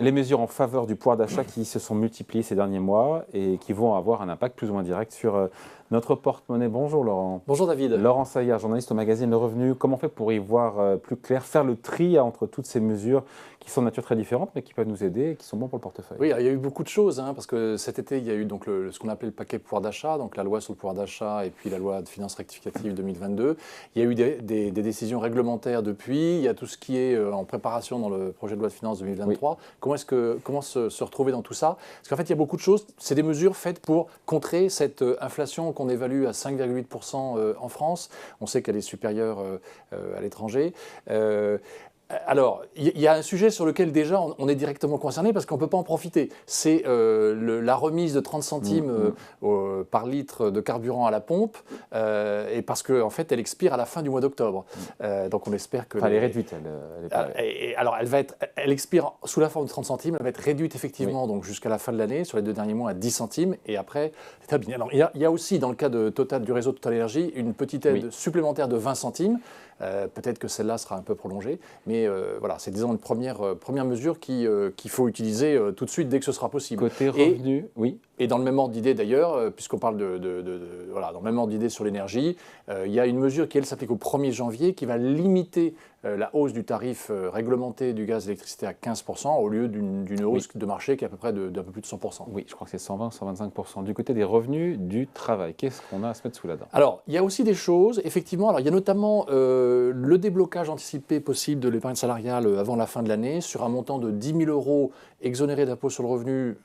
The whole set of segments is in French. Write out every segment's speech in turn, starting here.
Les mesures en faveur du pouvoir d'achat qui se sont multipliées ces derniers mois et qui vont avoir un impact plus ou moins direct sur notre porte-monnaie. Bonjour Laurent. Bonjour David. Laurent Saillard, journaliste au magazine Le Revenu. Comment on fait pour y voir plus clair, faire le tri entre toutes ces mesures qui sont de nature très différente mais qui peuvent nous aider et qui sont bons pour le portefeuille? Oui, il y a eu beaucoup de choses, parce que cet été, il y a eu donc ce qu'on appelle le paquet pouvoir d'achat, donc la loi sur le pouvoir d'achat et puis la loi de finances rectificative 2022. Il y a eu des décisions réglementaires depuis, il y a tout ce qui est en préparation dans le projet de loi de finances 2023. Oui. Comment se retrouver dans tout ça? Parce qu'en fait, il y a beaucoup de choses. C'est des mesures faites pour contrer cette inflation qu'on évalue à 5,8% en France. On sait qu'elle est supérieure à l'étranger. Alors, il y a un sujet sur lequel déjà on est directement concerné parce qu'on ne peut pas en profiter. C'est la remise de 30 centimes par litre de carburant à la pompe et parce qu'en fait, elle expire à la fin du mois d'octobre. Donc, on espère que... Enfin, elle est réduite. Alors, elle expire sous la forme de 30 centimes. Elle va être réduite effectivement donc jusqu'à la fin de l'année, sur les 2 derniers mois, à 10 centimes. Et après, c'est terminé. Alors, il y a aussi, dans le cas du réseau Total Énergie, une petite aide supplémentaire de 20 centimes. Peut-être que celle-là sera un peu prolongée, mais voilà, c'est disons une première mesure qu'il faut utiliser tout de suite dès que ce sera possible. Côté revenu, oui. Et dans le même ordre d'idée d'ailleurs, puisqu'on parle voilà, dans le même ordre d'idée sur l'énergie, il y a une mesure qui, elle, s'applique au 1er janvier, qui va limiter la hausse du tarif réglementé du gaz et de l'électricité à 15% au lieu d'une hausse de marché qui est à peu près d'un peu plus de 100%. Oui, je crois que c'est 120-125%. Du côté des revenus du travail, qu'est-ce qu'on a à se mettre sous la dent? Alors, il y a aussi des choses, effectivement. Alors, il y a notamment le déblocage anticipé possible de l'épargne salariale avant la fin de l'année sur un montant de 10 000 € exonérés d'impôt sur le revenu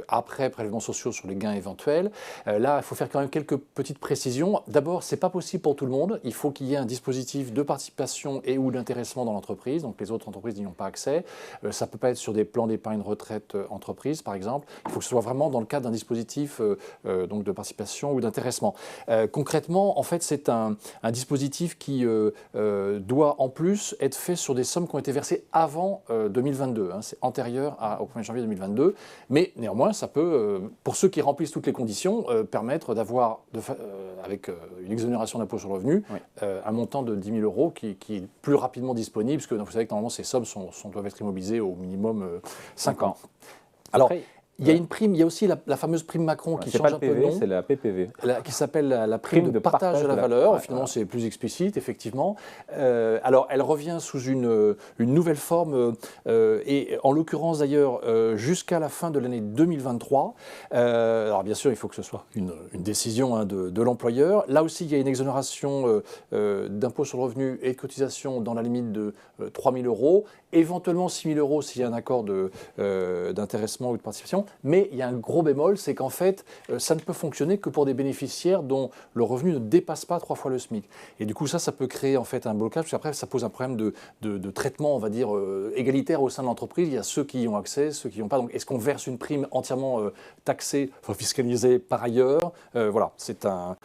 après prélèvements sociaux sur les gains éventuels. Là, il faut faire quand même quelques petites précisions. D'abord, ce n'est pas possible pour tout le monde. Il faut qu'il y ait un dispositif de participation et ou d'intéressement dans l'entreprise. Donc, les autres entreprises n'y ont pas accès. Ça ne peut pas être sur des plans d'épargne retraite entreprise, par exemple. Il faut que ce soit vraiment dans le cadre d'un dispositif donc de participation ou d'intéressement. Concrètement, en fait, c'est un dispositif qui doit en plus être fait sur des sommes qui ont été versées avant 2022. C'est antérieur au 1er janvier 2022. Mais néanmoins, ça peut, pour ceux qui remplissent toutes les conditions, permettre d'avoir, avec une exonération d'impôt sur le revenu, un montant de 10 000 € qui est plus rapidement disponible, parce que vous savez que normalement, ces sommes doivent être immobilisées au minimum 5 ans. Alors, après, il y a une prime, il y a aussi la fameuse prime Macron qui change un peu de nom. C'est la PPV. Qui s'appelle la prime de partage de la valeur. Finalement, c'est plus explicite, effectivement. Alors, elle revient sous une nouvelle forme, et en l'occurrence d'ailleurs, jusqu'à la fin de l'année 2023. Alors, bien sûr, il faut que ce soit une décision de l'employeur. Là aussi, il y a une exonération d'impôt sur le revenu et de cotisation dans la limite de 3 000 €, éventuellement 6 000 € s'il y a un accord d'intéressement ou de participation. Mais il y a un gros bémol, c'est qu'en fait, ça ne peut fonctionner que pour des bénéficiaires dont le revenu ne dépasse pas 3 fois le SMIC. Et du coup, ça peut créer en fait un blocage, parce qu'après, ça pose un problème de traitement, on va dire, égalitaire au sein de l'entreprise. Il y a ceux qui y ont accès, ceux qui n'y ont pas. Donc, est-ce qu'on verse une prime entièrement taxée, enfin fiscalisée par ailleurs? Voilà, c'est un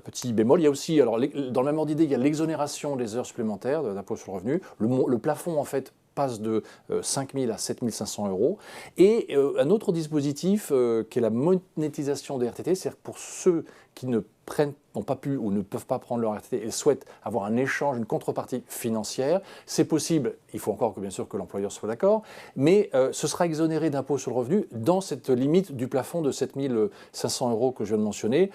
petit bémol. Il y a aussi, alors, dans le même ordre d'idée, il y a l'exonération des heures supplémentaires d'impôt sur le revenu. Le plafond, en fait, passe de 5 000 à 7 500 €. Et un autre dispositif qui est la monétisation des RTT, c'est-à-dire pour ceux qui n'ont pas pu ou ne peuvent pas prendre leur RTT et souhaitent avoir un échange, une contrepartie financière, c'est possible. Il faut encore bien sûr que l'employeur soit d'accord, mais ce sera exonéré d'impôt sur le revenu dans cette limite du plafond de 7 500 € que je viens de mentionner.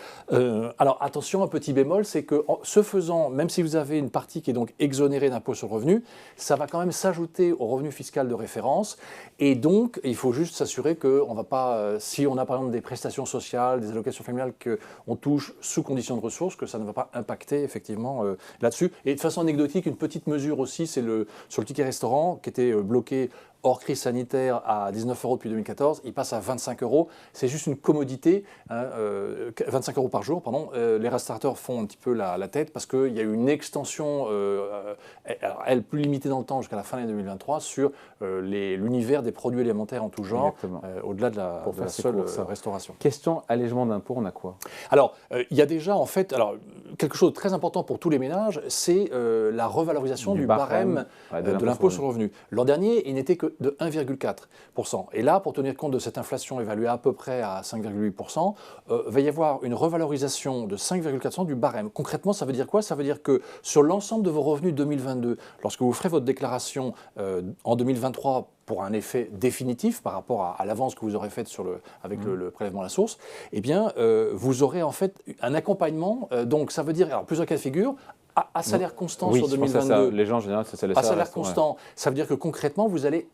Alors attention, un petit bémol, c'est que ce faisant, même si vous avez une partie qui est donc exonérée d'impôt sur le revenu, ça va quand même s'ajouter au revenu fiscal de référence. Et donc, il faut juste s'assurer qu'on ne va pas, si on a par exemple des prestations sociales, des allocations familiales qu'on touche sous conditions de ressources, que ça ne va pas impacter effectivement là-dessus. Et de façon anecdotique, une petite mesure aussi, c'est sur le ticket restaurant qui était bloqué hors crise sanitaire à 19 € depuis 2014, il passe à 25 €. C'est juste une commodité, 25 € par jour, pardon. Les restaurateurs font un petit peu la tête parce qu'il y a eu une extension, elle plus limitée dans le temps jusqu'à la fin de l'année 2023, sur l'univers des produits alimentaires en tout genre, au-delà de la seule restauration. Question allègement d'impôt, on a quoi? Alors, il y a déjà en fait, quelque chose de très important pour tous les ménages, c'est la revalorisation du barème de l'impôt sur le revenu. L'an dernier, il n'était que de 1,4%. Et là, pour tenir compte de cette inflation évaluée à peu près à 5,8%, va y avoir une revalorisation de 5,4% du barème. Concrètement, ça veut dire quoi? Ça veut dire que sur l'ensemble de vos revenus 2022, lorsque vous ferez votre déclaration en 2023 pour un effet définitif par rapport à l'avance que vous aurez faite avec le prélèvement à la source, eh bien, vous aurez en fait un accompagnement. Donc, ça veut dire, alors plusieurs cas de figure, à salaire constant sur 2022. Les gens en général, c'est à salaire constant, ça veut dire que concrètement, vous allez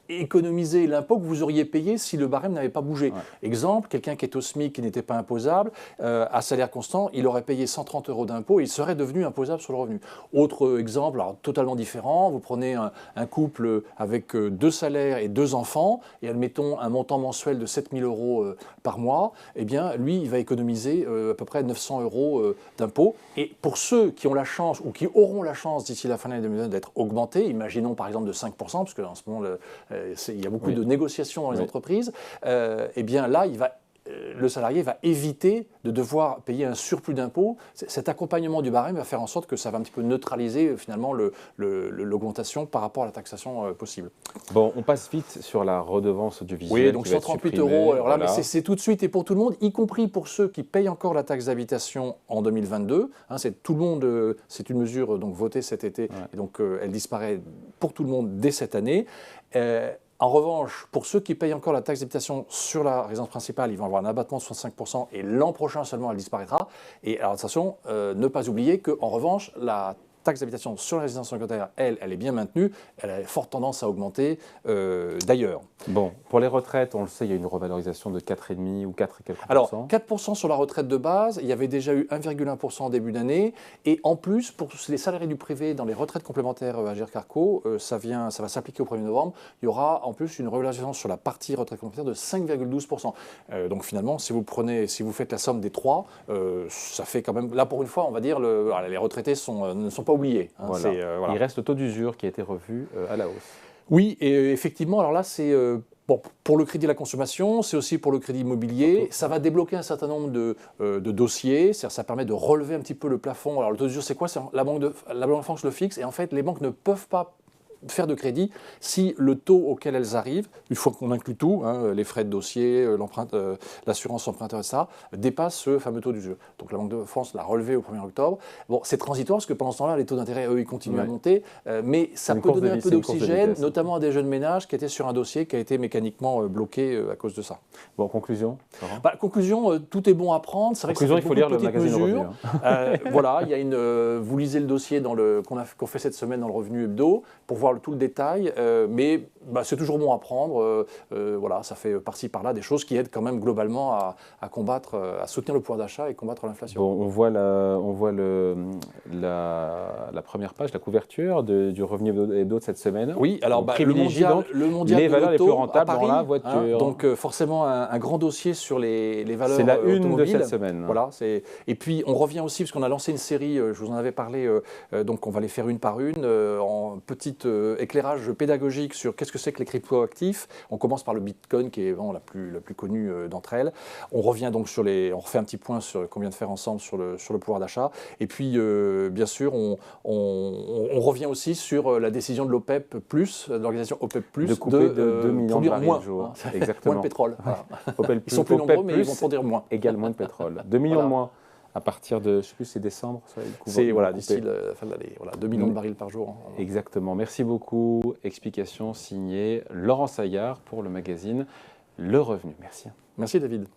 économiser l'impôt que vous auriez payé si le barème n'avait pas bougé. Ouais. Exemple, quelqu'un qui est au SMIC qui n'était pas imposable, à salaire constant, il aurait payé 130 € d'impôt et il serait devenu imposable sur le revenu. Autre exemple, alors totalement différent, vous prenez un couple avec 2 salaires et 2 enfants et admettons un montant mensuel de 7 000 € par mois, eh bien lui, il va économiser à peu près 900 € d'impôt. Et pour ceux qui ont la chance ou qui auront la chance d'ici la fin de l'année 2020 d'être augmentés, imaginons par exemple de 5%, parce qu'en ce moment, il y a beaucoup de négociations dans les entreprises, eh bien là, le salarié va éviter de devoir payer un surplus d'impôts. Cet accompagnement du barème va faire en sorte que ça va un petit peu neutraliser finalement l'augmentation par rapport à la taxation possible. Bon, on passe vite sur la redevance audiovisuelle. Oui, donc 138 €. Alors là, mais c'est tout de suite et pour tout le monde, y compris pour ceux qui payent encore la taxe d'habitation en 2022. Hein, c'est tout le monde. C'est une mesure donc votée cet été, et donc elle disparaît pour tout le monde dès cette année. En revanche, pour ceux qui payent encore la taxe d'habitation sur la résidence principale, ils vont avoir un abattement de 65% et l'an prochain seulement, elle disparaîtra. Et alors attention, ne pas oublier qu'en revanche, la taxe d'habitation sur la résidence secondaire, elle est bien maintenue. Elle a forte tendance à augmenter d'ailleurs. Bon, pour les retraites, on le sait, il y a une revalorisation de 4,5 ou 4 et quelques %. Alors, 4% sur la retraite de base, il y avait déjà eu 1,1% en début d'année. Et en plus, pour les salariés du privé dans les retraites complémentaires Agirc-Arrco, ça va s'appliquer au 1er novembre. Il y aura en plus une revalorisation sur la partie retraite complémentaire de 5,12%. Donc finalement, si vous faites la somme des trois, ça fait quand même, là pour une fois, on va dire, les retraités ne sont pas oubliés. Hein, voilà. Voilà. Il reste le taux d'usure qui a été revu à la hausse. Oui, et effectivement, alors là, c'est pour le crédit à la consommation, c'est aussi pour le crédit immobilier. Ça va débloquer un certain nombre de dossiers, ça permet de relever un petit peu le plafond. Alors le taux d'usure, c'est quoi? La Banque de France le fixe, et en fait, les banques ne peuvent pas faire de crédit si le taux auquel elles arrivent, une fois qu'on inclut tout, hein, les frais de dossier, l'assurance emprunteur, etc., dépasse ce fameux taux d'usure. Donc la Banque de France l'a relevé au 1er octobre. Bon, c'est transitoire parce que pendant ce temps-là, les taux d'intérêt, eux, ils continuent à monter, mais ça peut donner un peu d'oxygène, notamment à des jeunes ménages qui étaient sur un dossier qui a été mécaniquement bloqué à cause de ça. Bon, conclusion conclusion, tout est bon à prendre. C'est vrai conclusion, il faut lire le magazine Revenu. Voilà, il y a vous lisez le dossier qu'on fait cette semaine dans le Revenu Hebdo pour voir tout le détail, mais c'est toujours bon à prendre. Voilà, ça fait par-ci par-là des choses qui aident quand même globalement à combattre, à soutenir le pouvoir d'achat et combattre l'inflation. Bon, on voit la première page, la couverture du Revenu Hebdo de cette semaine. Oui, alors le mondial les de valeurs les plus l'auto rentables à Paris, dans la voiture. Hein, donc forcément un grand dossier sur les valeurs automobiles. C'est la une automobiles. de cette semaine. Voilà, et puis on revient aussi parce qu'on a lancé une série, je vous en avais parlé, donc on va les faire une par une en petite éclairage pédagogique sur qu'est-ce que c'est que les crypto-actifs. On commence par le Bitcoin qui est vraiment la plus connue d'entre elles. On revient donc on refait un petit point sur ce qu'on vient de faire ensemble sur le pouvoir d'achat. Et puis bien sûr on revient aussi sur la décision de l'OPEP+, de l'organisation OPEP+, de couper de 2 millions de barils moins, par jour. Hein, Exactement. Moins de pétrole. Voilà. Ils sont plus nombreux, mais ils vont produire moins. Égale moins de pétrole. 2 millions de moins. À partir de, je ne sais plus, c'est décembre. C'est d'ici la fin de l'année. Voilà, 2 millions de barils par jour. Exactement. Merci beaucoup. Explication signée Laurent Saillard pour le magazine Le Revenu. Merci. Merci David.